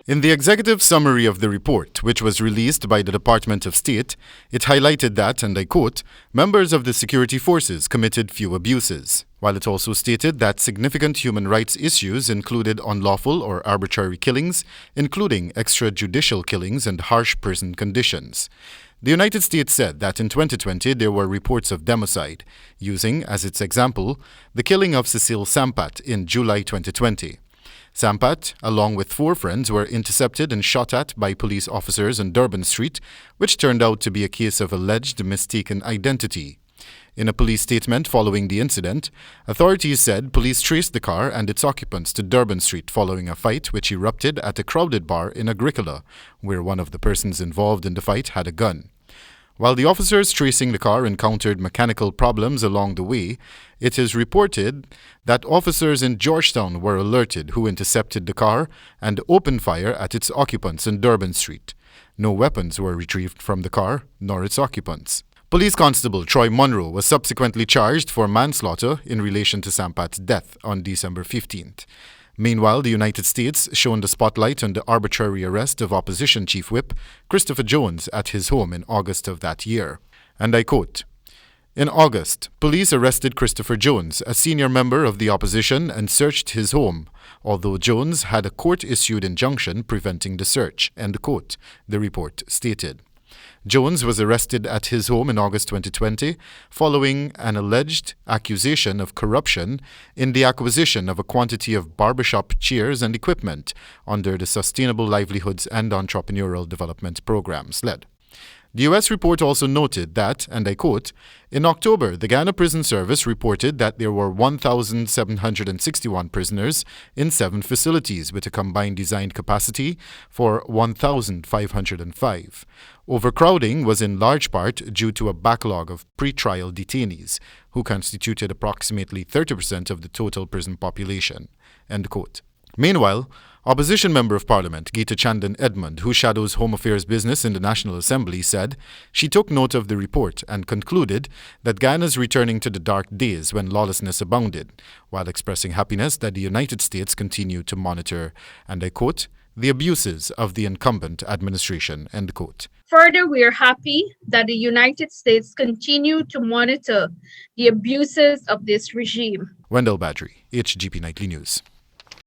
In the executive summary of the report, which was released by the Department of State, it highlighted that, and I quote, members of the security forces committed few abuses, while it also stated that significant human rights issues included unlawful or arbitrary killings, including extrajudicial killings and harsh prison conditions. The United States said that in 2020 there were reports of democide, using as its example the killing of Cecil Sampat in July 2020. Sampat, along with 4 friends, were intercepted and shot at by police officers on Durban Street, which turned out to be a case of alleged mistaken identity. In a police statement following the incident, authorities said police traced the car and its occupants to Durban Street following a fight which erupted at a crowded bar in Agricola, where one of the persons involved in the fight had a gun. While the officers tracing the car encountered mechanical problems along the way, it is reported that officers in Georgetown were alerted who intercepted the car and opened fire at its occupants in Durban Street. No weapons were retrieved from the car, nor its occupants. Police Constable Troy Monroe was subsequently charged for manslaughter in relation to Sampat's death on December 15th. Meanwhile, the United States shone the spotlight on the arbitrary arrest of Opposition Chief Whip Christopher Jones at his home in August of that year. And I quote, "In August, police arrested Christopher Jones, a senior member of the opposition, and searched his home, although Jones had a court-issued injunction preventing the search," end quote, the report stated. Jones was arrested at his home in August 2020 following an alleged accusation of corruption in the acquisition of a quantity of barbershop chairs and equipment under the Sustainable Livelihoods and Entrepreneurial Development Program, SLED. The U.S. report also noted that, and I quote, "In October, the Guyana Prison Service reported that there were 1,761 prisoners in 7 facilities with a combined designed capacity for 1,505. Overcrowding was in large part due to a backlog of pre-trial detainees, who constituted approximately 30% of the total prison population," end quote. Meanwhile, Opposition Member of Parliament Geeta Chandan Edmund, who shadows Home Affairs business in the National Assembly, said she took note of the report and concluded that Guyana is returning to the dark days when lawlessness abounded, while expressing happiness that the United States continue to monitor, and I quote, "the abuses of the incumbent administration," end quote. Further, we are happy that the United States continue to monitor the abuses of this regime. Wendell Badrie, HGP Nightly News.